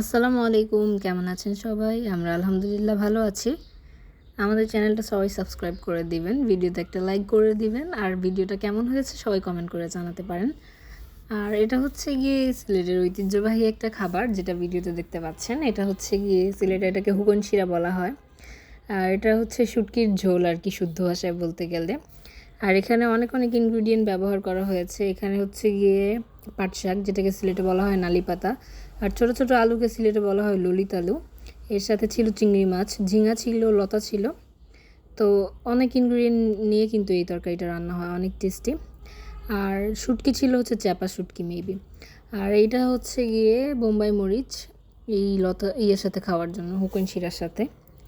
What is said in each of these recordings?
আসসালামু আলাইকুম, কেমন আছেন সবাই? আমরা আলহামদুলিল্লাহ ভালো আছি। আমাদের চ্যানেলটা সবাই সাবস্ক্রাইব করে দিবেন, ভিডিওতে একটা লাইক করে দিবেন, আর ভিডিওটা কেমন হয়েছে সবাই কমেন্ট করে জানাতে পারেন। আর এটা হচ্ছে গিয়ে সিলেটের ঐতিহ্যবাহী একটা খাবার, যেটা ভিডিওতে দেখতে পাচ্ছেন। এটা হচ্ছে গিয়ে সিলেটে এটাকে হুকন শিরা বলা হয়। আর এটা হচ্ছে শুটকির ঝোল আর কি, শুদ্ধ ভাষায় বলতে গেলে। আর এখানে অনেক অনেক ইনগ্রিডিয়েন্ট ব্যবহার করা হয়েছে। এখানে হচ্ছে গিয়ে পাট শাক, যেটাকে সিলেটে বলা হয় নালি পাতা, আর ছোট ছোট আলুকে সিলেটে বলা হয় ললিত আলু। এর সাথে ছিল চিংড়ি মাছ, ঝিঙা ছিল, লতা ছিল। তো অনেক ইনগ্রিডিয়েন্ট নিয়ে কিন্তু এই তরকারিটা রান্না হয়, অনেক টেস্টি। আর শুটকি ছিল হচ্ছে চ্যাপা শুটকি মেবি। আর এইটা হচ্ছে গিয়ে বোম্বাই মরিচ, এই লতা ইয়ের সাথে খাওয়ার জন্য, হুকন শিরার সাথে।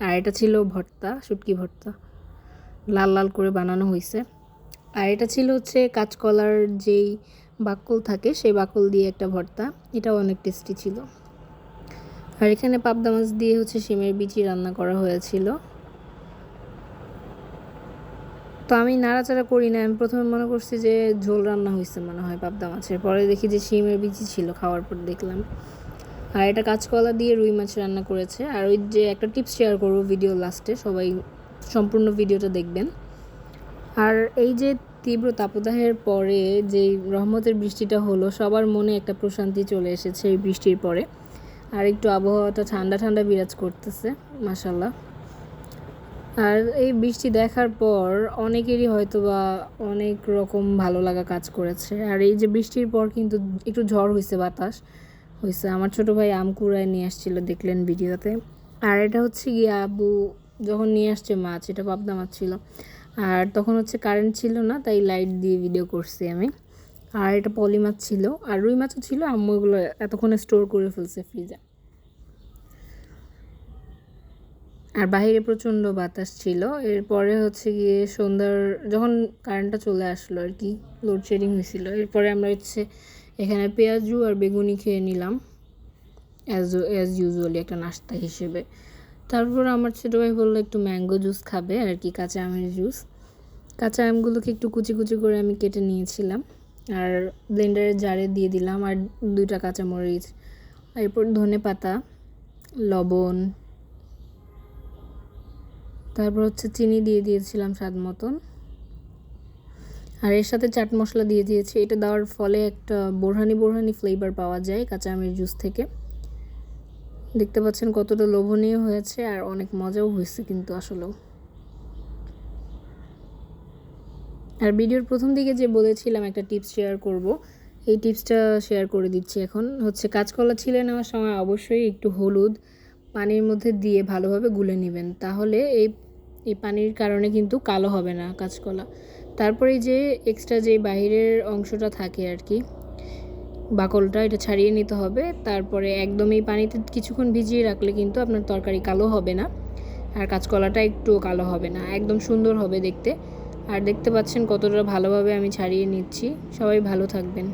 আর এটা ছিল ভর্তা, শুটকি ভর্তা, লাল লাল করে বানানো হয়েছে। আর এটা ছিল হচ্ছে কাঁচকলার যেই বাকল থাকে, সেই বাকল দিয়ে একটা ভর্তা, এটাও অনেক টেস্টি ছিল। আর এখানে পাবদা মাছ দিয়ে হচ্ছে শিমের বিচি রান্না করা হয়েছিল। তো আমি নাড়াচাড়া করি না, আমি প্রথমে মনে করছি যে ঝোল রান্না হয়েছে মনে হয় পাবদা মাছের, পরে দেখি যে শিমের বিচি ছিল, খাওয়ার পর দেখলাম। আর এটা কাঁচকলা দিয়ে রুই মাছ রান্না করেছে। আর ওই যে একটা টিপস শেয়ার করবো ভিডিও লাস্টে, সবাই সম্পূর্ণ ভিডিওটা দেখবেন। আর এই যে তীব্র তাপদাহের পরে যেই রহমতের বৃষ্টিটা হলো, সবার মনে একটা প্রশান্তি চলে এসেছে এই বৃষ্টির পরে। আর একটু আবহাওয়াটা ঠান্ডা ঠান্ডা বিরাজ করতেছে, মাশাল্লাহ। আর এই বৃষ্টি দেখার পর অনেকেরই হয়তো বা অনেক রকম ভালো লাগা কাজ করেছে। আর এই যে বৃষ্টির পর কিন্তু একটু ঝড় হয়েছে, বাতাস হয়েছে। আমার ছোটো ভাই আম কুড়ায় নিয়ে আসছিল, দেখলেন ভিডিওতে। আর এটা হচ্ছে গিয়ে আবু যখন নিয়ে আসছে মাছ, এটা পাবদা মাছ ছিল। আর তখন হচ্ছে কারেন্ট ছিল না, তাই লাইট দিয়ে ভিডিও করছি আমি। আর এটা পলি মাছ ছিল, আর রুই মাছও ছিল। আম্মু এগুলো এতক্ষণে স্টোর করে ফেলছে ফ্রিজে। আর বাইরে প্রচণ্ড বাতাস ছিল। এরপরে হচ্ছে গিয়ে সন্ধ্যার যখন কারেন্টটা চলে আসলো আর কি, লোডশেডিং হয়েছিল। এরপরে আমরা হচ্ছে এখানে পেঁয়াজু আর বেগুনি খেয়ে নিলাম, অ্যাজ ইউজুয়ালি একটা নাস্তা হিসেবে। তারপর আমার ছোটো ভাই বললো একটু ম্যাঙ্গো জুস খাবে আর কি, কাঁচা আমের জুস। কাঁচা আমগুলোকে একটু কুচি কুচি করে আমি কেটে নিয়েছিলাম, আর ব্লেন্ডারের জারে দিয়ে দিলাম, আর 2টা কাঁচামরিচ, এরপর ধনে পাতা, লবণ, তারপর হচ্ছে চিনি দিয়ে দিয়েছিলাম স্বাদ মতন। আর এর সাথে চাট মশলা দিয়ে দিয়েছি। এটা দেওয়ার ফলে একটা বোরহানি বোরহানি ফ্লেভার পাওয়া যায় কাঁচা আমের জুস থেকে। দেখতে পাচ্ছেন কতটা লোভনীয় হয়েছে, আর অনেক মজাও হয়েছে কিন্তু আসলেও। আর ভিডিওর প্রথম দিকে যে বলেছিলাম একটা টিপস শেয়ার করব, এই টিপসটা শেয়ার করে দিচ্ছি এখন। হচ্ছে কাঁচকলা ছিলে নেওয়ার সময় অবশ্যই একটু হলুদ পানির মধ্যে দিয়ে ভালোভাবে গুলে নেবেন, তাহলে এই এই পানির কারণে কিন্তু কালো হবে না কাঁচকলা। তারপরে যে এক্সট্রা যে বাইরের অংশটা থাকে আর কি, বাকলটা, এটা ছাড়িয়ে নিতে হবে। তারপরে একদম এই পানিতে কিছুক্ষণ ভিজিয়ে রাখলে কিন্তু আপনার তরকারি কালো হবে না, আর কাঁচকলাটা একটুও কালো হবে না, একদম সুন্দর হবে দেখতে। আর দেখতে পাচ্ছেন কতটা ভালোভাবে আমি ছাড়িয়ে নিচ্ছি। সবাই ভালো থাকবেন।